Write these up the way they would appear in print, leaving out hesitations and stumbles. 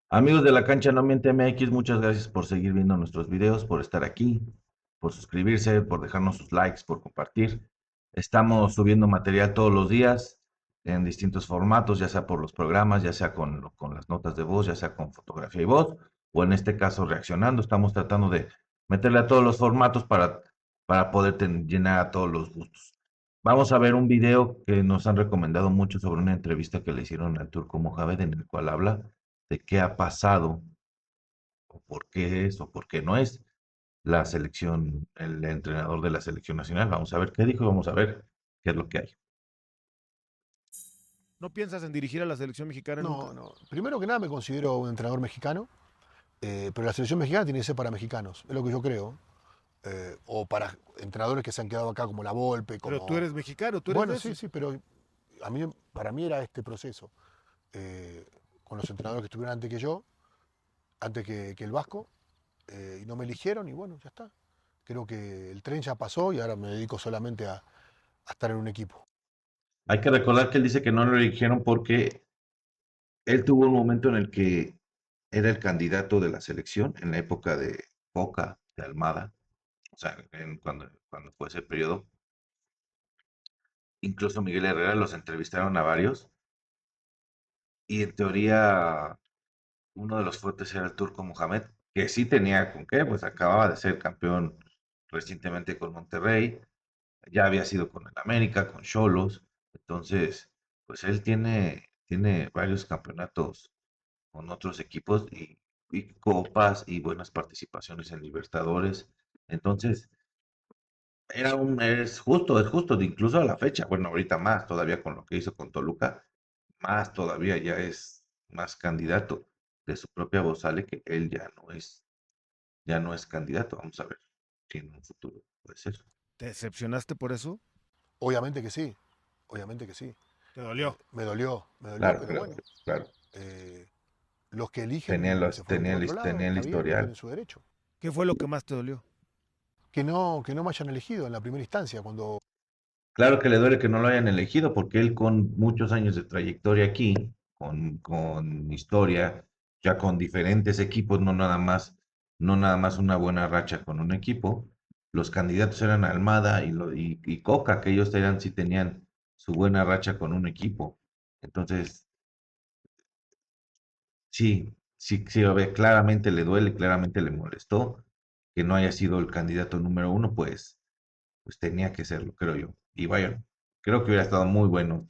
Amigos de la cancha No Miente MX, muchas gracias por seguir viendo nuestros videos, por estar aquí, por suscribirse, por dejarnos sus likes, por compartir. Estamos subiendo material todos los días en distintos formatos, ya sea por los programas, ya sea con las notas de voz, ya sea con fotografía y voz, o en este caso reaccionando. Estamos tratando de meterle a todos los formatos para poder llenar a todos los gustos. Vamos a ver un video que nos han recomendado mucho sobre una entrevista que le hicieron al Turco Mohamed, en el cual habla de qué ha pasado o por qué es o por qué no es la selección, el entrenador de la selección nacional. Vamos a ver qué dijo y vamos a ver qué es lo que hay. ¿No piensas en dirigir a la selección mexicana No, nunca? no. Primero que nada me considero un entrenador mexicano, pero la selección mexicana tiene que ser para mexicanos, es lo que yo creo. O para entrenadores que se han quedado acá como La Volpe, Pero tú como... eres mexicano, tú eres Bueno, de sí, esos. sí, pero para mí era este proceso. Con los entrenadores que estuvieron antes que yo, antes que el Vasco, y no me eligieron y bueno, ya está. Creo que el tren ya pasó y ahora me dedico solamente a estar en un equipo. Hay que recordar que él dice que no lo eligieron porque él tuvo un momento en el que era el candidato de la selección en la época de Coca, de Almada, o sea, cuando fue ese periodo. Incluso Miguel Herrera los entrevistaron a varios y en teoría uno de los fuertes era el Turco Mohamed, que sí tenía con qué, pues acababa de ser campeón recientemente con Monterrey, ya había sido con el América, con Cholos, entonces, pues él tiene varios campeonatos con otros equipos y copas y buenas participaciones en Libertadores, entonces es justo, incluso a la fecha, bueno, ahorita más todavía con lo que hizo con Toluca, más todavía ya es más candidato. De su propia voz sale que él ya no es candidato. Vamos a ver si en un futuro puede ser. ¿Te decepcionaste por eso? Obviamente que sí, obviamente que sí. ¿Te dolió? Me dolió, Claro, pero claro, bueno, claro. eh, los que Tenía eligen se los, fueron por tenía otro el, lado, tenía el está bien, tienen historial. su derecho. ¿Qué fue lo que más te dolió? Que no me hayan elegido en la primera instancia, cuando Claro que le duele que no lo hayan elegido, porque él con muchos años de trayectoria aquí, con historia, ya con diferentes equipos, no nada más una buena racha con un equipo. Los candidatos eran Almada y Coca, que ellos sí tenían su buena racha con un equipo. Entonces, sí, sí, sí, a ver, claramente le duele, claramente le molestó que no haya sido el candidato número uno, pues tenía que serlo, creo yo. Y vaya, creo que hubiera estado muy bueno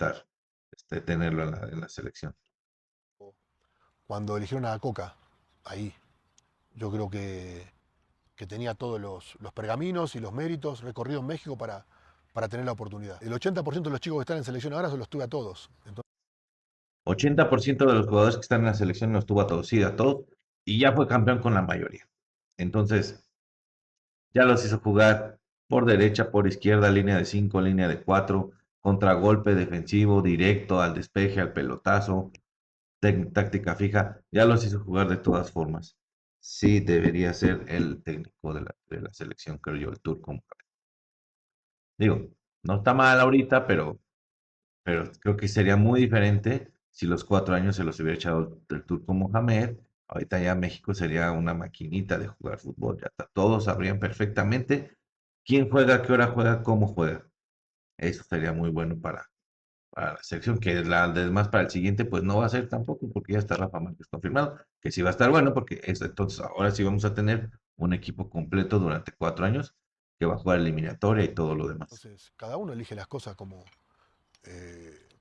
tenerlo en la selección. cuando eligieron a Coca, ahí, yo creo que tenía todos los pergaminos y los méritos recorridos en México para tener la oportunidad. El 80% de los chicos que están en selección ahora se los tuve a todos. Entonces, 80% de los jugadores que están en la selección los tuvo a todos, sí, a todos, y ya fue campeón con la mayoría. Entonces, ya los hizo jugar por derecha, por izquierda, línea de 5, línea de 4, contragolpe defensivo, directo, al despeje, al pelotazo, táctica fija, ya los hizo jugar de todas formas. Sí, debería ser el técnico de la selección, creo yo, el turco. Digo, no está mal ahorita, pero creo que sería muy diferente si los 4 años se los hubiera echado el Turco Mohamed. Ahorita ya México sería una maquinita de jugar fútbol. Ya está, todos sabrían perfectamente quién juega, qué hora juega, cómo juega. Eso sería muy bueno para la selección, que además para el siguiente, pues no va a ser tampoco, porque ya está Rafa Márquez confirmado, que sí va a estar bueno, porque entonces ahora sí vamos a tener un equipo completo durante 4 años que va a jugar eliminatoria y todo lo demás. cada uno elige las cosas como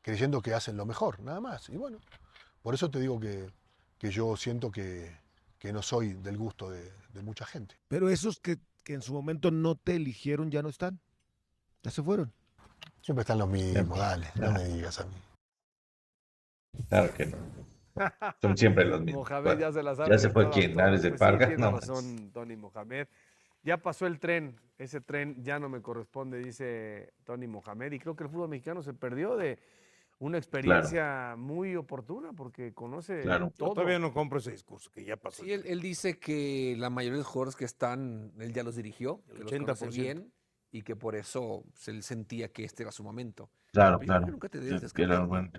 creyendo que hacen lo mejor, nada más. Y bueno, por eso te digo que yo siento que no soy del gusto de mucha gente. Pero esos que en su momento no te eligieron ya no están. Ya se fueron. Siempre están los mismos, Siempre. dale, no me digas a mí. Claro que no. Son siempre los mismos. Mohamed Bueno, ya se la ya sabe se de fue todas, quien, Ares todas. de Pues sí, Parga, tiene no más. razón Tony Mohamed. Ya pasó el tren, ese tren ya no me corresponde, dice Tony Mohamed. Y creo que el fútbol mexicano se perdió de una Claro, experiencia muy oportuna porque conoce claro. Yo todavía todo. no compro ese discurso, que ya pasó Sí, el él, tren. él dice que la mayoría de los jugadores que están, él ya los dirigió, El que los conoce 80%. bien y que por eso él sentía que este era su momento. Claro, Pero yo creo que claro. nunca te Sí, debes que era descartar, ¿no? bueno.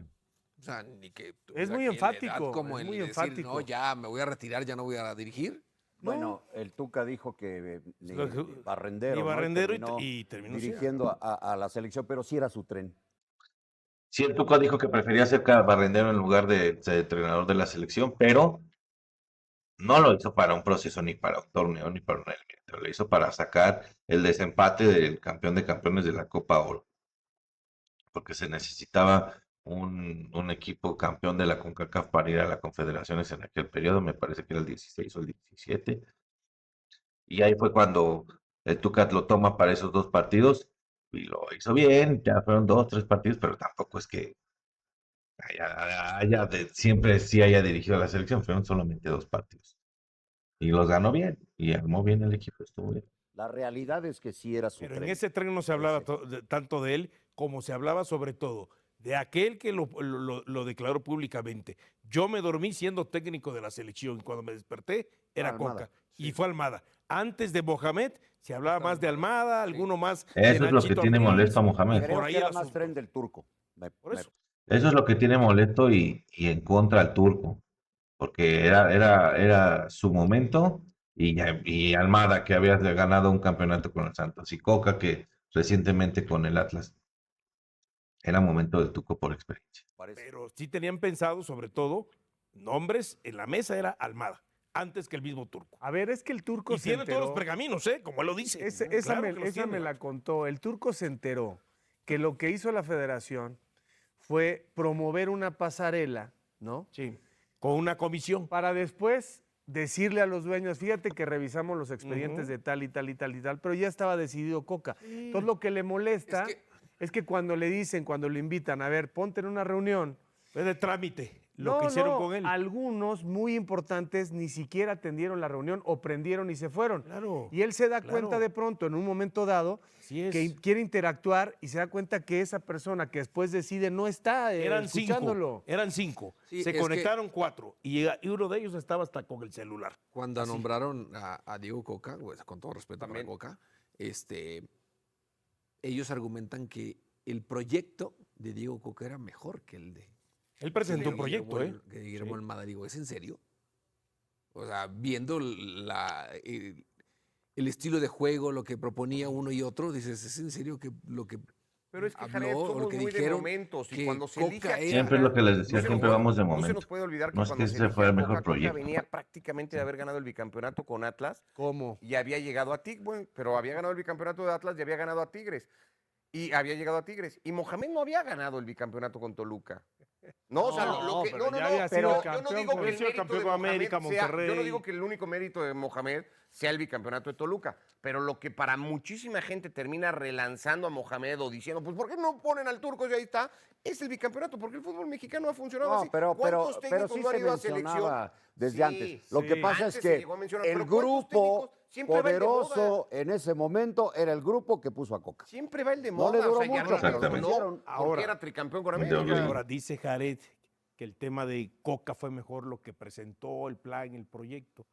O sea, ni que Es tuviera muy que la edad enfático, como es el muy decir, enfático. no, ya me voy a retirar, ya no voy a dirigir. Bueno, el Tuca dijo que ni Lo que- Barrendero, ni ¿no? Barrendero terminó y terminó siendo. dirigiendo a la selección, pero sí era su tren. Sí, el Tuca dijo que prefería ser barrendero en lugar de entrenador de la selección, pero no lo hizo para un proceso, ni para un torneo, ni para una eliminatoria. Lo hizo para sacar el desempate del campeón de campeones de la Copa Oro, porque se necesitaba un equipo campeón de la CONCACAF para ir a las confederaciones en aquel periodo, me parece que era el 16 o el 17, y ahí fue cuando el Tuca lo toma para esos dos partidos, y lo hizo bien, ya fueron dos, tres partidos, pero tampoco es que siempre sí haya dirigido a la selección, fueron solamente dos partidos. Y los ganó bien, y armó bien el equipo, estuvo bien. La realidad es que sí era su Pero tren. en ese tren no se hablaba Ese. tanto de él como se hablaba sobre todo de aquel que lo declaró públicamente. Yo me dormí siendo técnico de la selección y cuando me desperté era Almada, Coca y fue Almada. Antes de Mohamed se hablaba más de Almada, alguno más de Eso es lo que Nachito tiene Ambriz. molesto a Mohamed. Creo por ahí que era el más asunto. tren del Turco. Por eso. Eso es lo que tiene molesto y en contra al Turco, porque era su momento y Almada que había ganado un campeonato con el Santos y Coca que recientemente con el Atlas. Era momento del Turco por experiencia. Parece. Pero sí tenían pensado, sobre todo, nombres en la mesa era Almada, antes que el mismo Turco. A ver, es que el turco Y se tiene todos los enteró. pergaminos, como él lo dice. Esa Claro me, que los esa tiene. me la contó. El turco se enteró que lo que hizo la federación fue promover una pasarela, ¿no? Sí, con una comisión. Para después decirle a los dueños, fíjate que revisamos los expedientes Ujú. de tal y tal y tal y tal, pero ya estaba decidido Coca. Entonces lo que le molesta es que cuando le dicen, cuando lo invitan, a ver, ponte en una reunión. Fue de trámite lo que hicieron con él. Algunos muy importantes ni siquiera atendieron la reunión o prendieron y se fueron. Claro, Y él se da claro. cuenta de pronto, en un momento dado, Así es. que quiere interactuar y se da cuenta que esa persona que después decide no está Eran escuchándolo. cinco. Sí, Se es que- conectaron 4 y uno de ellos estaba hasta con el celular. Cuando Así. nombraron a Diego Coca, pues, con todo respeto para Coca, ellos argumentan que el proyecto de Diego Coca era mejor que el de Él presentó un Guillermo proyecto, Que Guillermo Sí. Almada. Digo, ¿es en serio? O sea, viendo el estilo de juego, lo que proponía uno y otro, dices, ¿es en serio que lo que Pero es que, habló Jared, o lo somos que muy de dijeron momentos y que cuando se Coca elige a era- Siempre es lo que les decía, no se nos siempre puede- vamos de No se momento. nos puede olvidar que No es cuando que se ese elige fue a el Coca, mejor Coca proyecto. venía prácticamente de haber ganado el bicampeonato con Atlas ¿Cómo? y había llegado a Tigres, bueno, pero había ganado el bicampeonato de Atlas y había ganado a Tigres. Y había llegado a Tigres. Y Mohamed no había ganado el bicampeonato con Toluca. No, o sea, lo que. pero No, ya no, había no. sido Pero yo no campeón digo con- que el Había sido mérito campeón de con Mohamed América, sea. Yo no Monterrey. digo que el único mérito de Mohamed sea el bicampeonato de Toluca. Pero lo que para muchísima gente termina relanzando a Mohamed o diciendo, pues, ¿por qué no ponen al Turco y ahí está? Es el bicampeonato, porque el fútbol mexicano ha funcionado No, así. pero ¿Cuántos técnicos sí no han se ido a selección? mencionaba desde Sí, antes. Lo que sí. pasa Antes es se que llegó a mencionar, el pero ¿cuántos grupo técnicos? Siempre va el de moda. poderoso en ese momento era el grupo que puso a Coca. Siempre va el de No moda. le duró o sea, ya mucho, pero no, lo hicieron. porque Ahora, era tricampeón con de América. Obligado. Ahora dice Jared que el tema de Coca fue mejor lo que presentó, el plan, el proyecto.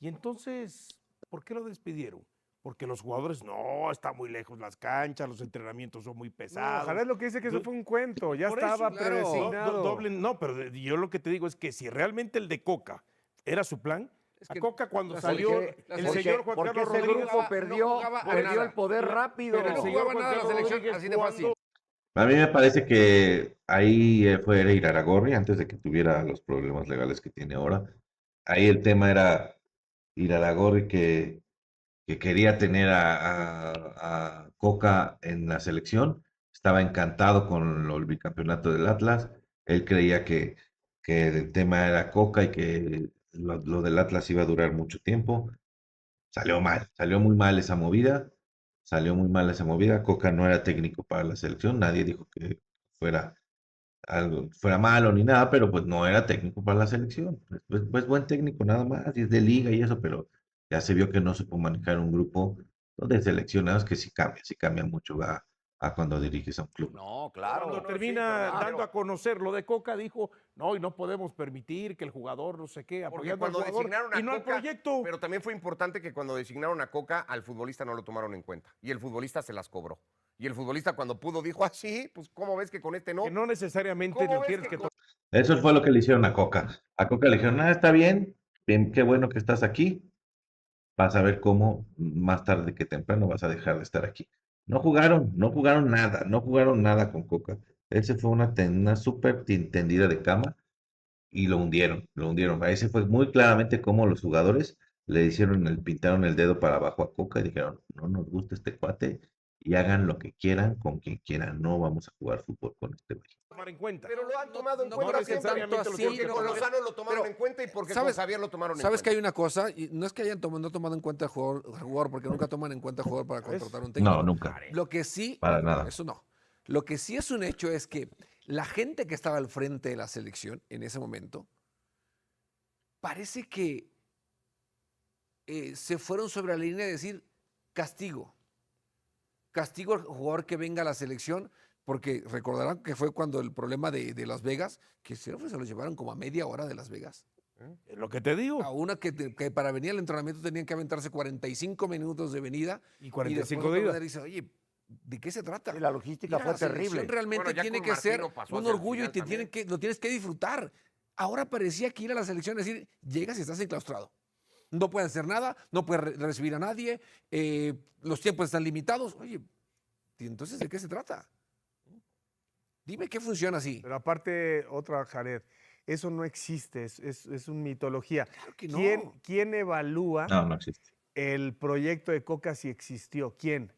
Y entonces, ¿por qué lo despidieron? Porque los jugadores, no, está muy lejos las canchas, los entrenamientos son muy pesados. Ojalá es lo que dice que eso fue un cuento, ya Por estaba eso, predesignado. No, pero yo lo que te digo es que si realmente el de Coca era su plan, que a Coca cuando la salió selección- el porque- señor Juan porque Carlos ese Rodríguez, grupo no perdió, jugaba a perdió nada. el poder rápido. Pero no el jugaba señor nada la Juan Carlos selección, Rodríguez así de cuando- fácil. A mí me parece que ahí fue Iraragorri antes de que tuviera los problemas legales que tiene ahora. Ahí el tema era Iraragorri que quería tener a Coca en la selección. Estaba encantado con el bicampeonato del Atlas. Él creía que el tema era Coca y que lo del Atlas iba a durar mucho tiempo. Salió mal, salió muy mal esa movida. Salió muy mal esa movida. Coca no era técnico para la selección. Nadie dijo que fuera fuera malo ni nada, pero pues no era técnico para la selección. Pues buen técnico nada más, y es de liga y eso, pero ya se vio que no se puede manejar un grupo de seleccionados que sí cambia mucho a cuando diriges a un club. No, claro. Cuando no, termina sí, pero- dando a conocer lo de Coca, dijo, no, y no podemos permitir que el jugador no sé qué, Porque apoyando al cuando jugador designaron a y no al Coca, proyecto. pero también fue importante que cuando designaron a Coca, al futbolista no lo tomaron en cuenta. Y el futbolista se las cobró. Y el futbolista cuando pudo dijo, ah, sí, pues ¿cómo ves que con este no? Que no necesariamente ¿Cómo lo ves quieres que que con- Eso fue lo que le hicieron a Coca. A Coca le dijeron, está bien, bien, qué bueno que estás aquí. Vas a ver cómo más tarde que temprano vas a dejar de estar aquí. No jugaron nada con Coca. Ese fue una súper tendida de cama y lo hundieron. Ese fue muy claramente como los jugadores le hicieron pintaron el dedo para abajo a Coca y dijeron, no nos gusta este cuate y hagan lo que quieran con quien quieran, no vamos a jugar fútbol con este güey. Tomar en cuenta. Pero lo han tomado en no cuenta creo que siempre. tanto así, Porque no, con pero- Lozano lo tomaron pero, en cuenta y porque ¿sabes- con Javier lo tomaron en ¿Sabes que cuenta. hay una cosa? Y no es que hayan no tomado en cuenta al jugador, porque nunca toman en cuenta al jugador para contratar un técnico. No, nunca. Lo que sí, Para nada. eso no. Lo que sí es un hecho es que la gente que estaba al frente de la selección en ese momento, parece que se fueron sobre la línea de decir castigo. Castigo al jugador que venga a la selección, porque recordarán que fue cuando el problema de Las Vegas, que se los llevaron como a media hora de Las Vegas. Es lo que te digo. A una que para venir al entrenamiento tenían que aventarse 45 minutos de venida. Y Y 45 después de otra ida. vez dice, oye, ¿de qué se trata? Sí, la logística Ir a fue la selección terrible. realmente Bueno, ya tiene con que ser Martino pasó un hacia el orgullo y final también. lo tienes que disfrutar. Ahora parecía que ir a la selección es decir, llegas y estás enclaustrado. No puedes hacer nada, no puedes recibir a nadie, los tiempos están limitados. Oye, ¿y entonces de qué se trata? Dime qué funciona así. Pero aparte, otra, Jared, eso no existe, es una mitología. Claro que no. ¿Quién evalúa No, no existe. el proyecto de Coca si existió? ¿Quién?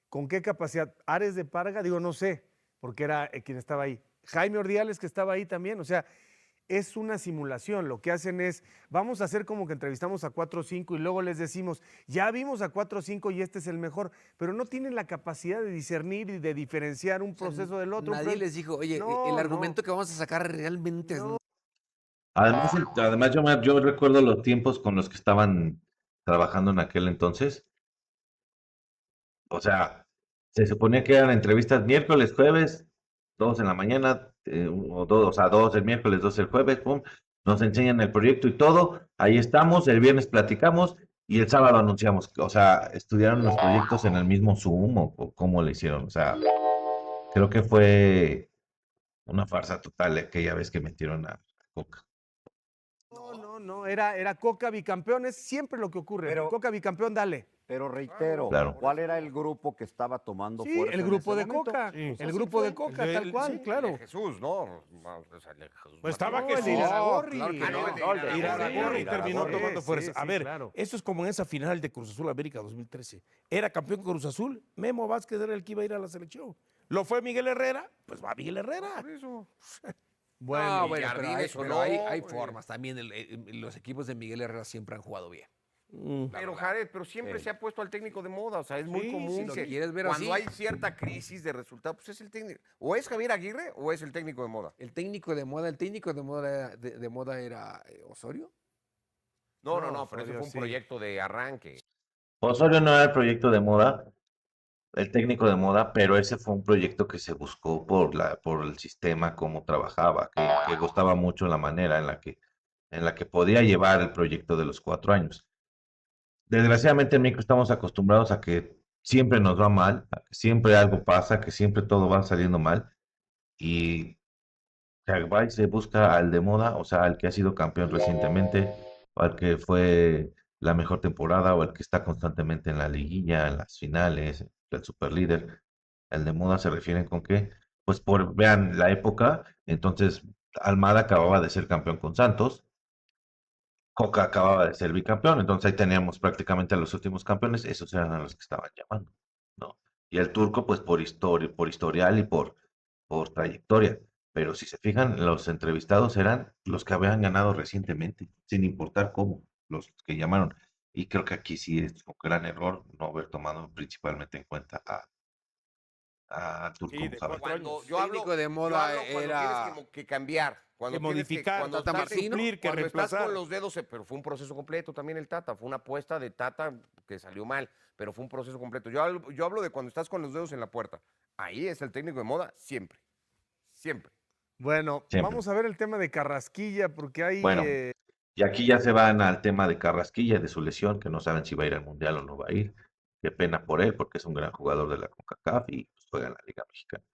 ¿Con qué capacidad? ¿Ares de Parga? Digo, no sé, porque era quien estaba ahí. Jaime Ordiales, que estaba ahí también. O sea, es una simulación. Lo que hacen es, vamos a hacer como que entrevistamos a 4 o 5 y luego les decimos, ya vimos a 4 o 5 y este es el mejor, pero no tienen la capacidad de discernir y de diferenciar un proceso del otro. Nadie les dijo, oye, No, el no. argumento que vamos a sacar realmente es... Además yo recuerdo los tiempos con los que estaban trabajando en aquel entonces. O sea, se suponía que eran entrevistas miércoles, jueves, 2 en la mañana, o sea, 2 el miércoles, 2 el jueves, pum, nos enseñan el proyecto y todo, ahí estamos, el viernes platicamos y el sábado anunciamos. O sea, estudiaron los proyectos en el mismo Zoom o cómo le hicieron. O sea, creo que fue una farsa total aquella vez que metieron a Coca. No, era Coca bicampeón, es siempre lo que ocurre. Pero- Coca bicampeón, dale. Pero reitero, Claro. ¿cuál era el grupo que estaba tomando Sí, fuerza el en grupo ese de momento? Coca, Sí. el Así grupo de fue. Coca, El de- tal cual, sí, claro. De Jesús, ¿no? O sea, de Jesús Pues estaba Martínez. que el sí. de Iraragorri. claro que Ah, no, el de Iraragorri Iraragorri. terminó tomando Sí, fuerza. sí, A sí, ver, claro. eso es como en esa final de Cruz Azul América 2013. Era campeón Cruz Azul, Memo Vázquez era el que iba a ir a la selección. Lo fue Miguel Herrera, pues va Miguel Herrera. Por eso. Bueno, y pero, Jardines o pero no, hay güey. formas. También los equipos de Miguel Herrera siempre han jugado bien. Pero Jared, pero siempre se ha puesto al técnico de moda, o sea, es muy Sí, común si lo que quieres ver cuando así. hay cierta crisis de resultados, pues es el técnico. O es Javier Aguirre o es el técnico de moda. El técnico de moda era Osorio. No, No, pero ese Osorio, fue un sí. proyecto de arranque. Osorio no era el proyecto de moda, el técnico de moda, pero ese fue un proyecto que se buscó por el sistema, cómo trabajaba, que gustaba mucho la manera en la que podía llevar el proyecto de los 4 años. Desgraciadamente en México estamos acostumbrados a que siempre nos va mal, a que siempre algo pasa, que siempre todo va saliendo mal y va y se busca al de moda, o sea, al que ha sido campeón recientemente, o al que fue la mejor temporada, o al que está constantemente en la liguilla, en las finales, el superlíder. El de moda se refieren con que, pues vean la época, entonces Almada acababa de ser campeón con Santos, Coca acababa de ser bicampeón, entonces ahí teníamos prácticamente a los últimos campeones, esos eran a los que estaban llamando, ¿no? Y el turco, pues por historia, por historial y por trayectoria. Pero si se fijan, los entrevistados eran los que habían ganado recientemente, sin importar cómo, los que llamaron. Y creo que aquí sí es un gran error no haber tomado principalmente en cuenta a Turco Sí, de Mohamed. 4 años. Cuando yo hablo, Técnico de yo moda hablo cuando era- tienes que cambiar, cuando Que tienes modificar, cuando Tata estás, Martino, suplir, que cuando estás reemplazar. con los dedos, pero fue un proceso completo también el Tata, fue una apuesta de Tata que salió mal, pero fue un proceso completo. Yo hablo de cuando estás con los dedos en la puerta. Ahí es el técnico de moda siempre, siempre. Bueno, Siempre. vamos a ver el tema de Carrasquilla, porque hay... Bueno. Y aquí ya se van al tema de Carrasquilla, de su lesión, que no saben si va a ir al Mundial o no va a ir. Qué pena por él, porque es un gran jugador de la CONCACAF y pues, juega en la Liga Mexicana.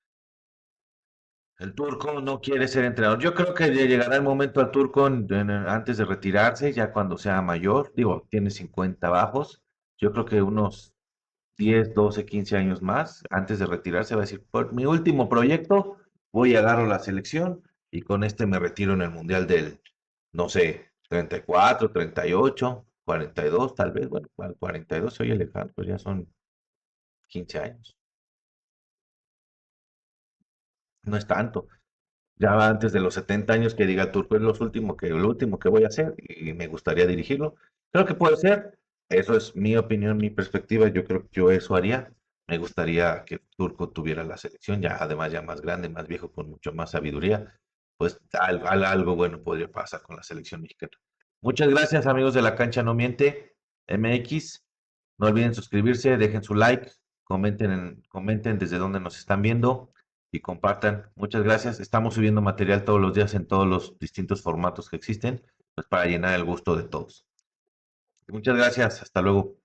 El Turco no quiere ser entrenador. Yo creo que le llegará el momento al Turco antes de retirarse, ya cuando sea mayor. Digo, tiene 50 bajos. Yo creo que unos 10, 12, 15 años más, antes de retirarse, va a decir, por mi último proyecto, voy y agarro la selección y con este me retiro en el Mundial del, no sé, 34, 38, 42, tal vez. Bueno, 42 se oye lejano, pues ya son 15 años. No es tanto. Ya antes de los 70 años que diga Turco es lo último que voy a hacer y me gustaría dirigirlo. Creo que puede ser. Eso es mi opinión, mi perspectiva. Yo creo que yo eso haría. Me gustaría que Turco tuviera la selección, ya además ya más grande, más viejo, con mucho más sabiduría. Pues algo bueno podría pasar con la selección mexicana. Muchas gracias, amigos de La Cancha No Miente MX. No olviden suscribirse, dejen su like, comenten desde dónde nos están viendo y compartan. Muchas gracias. Estamos subiendo material todos los días en todos los distintos formatos que existen, pues para llenar el gusto de todos. Muchas gracias. Hasta luego.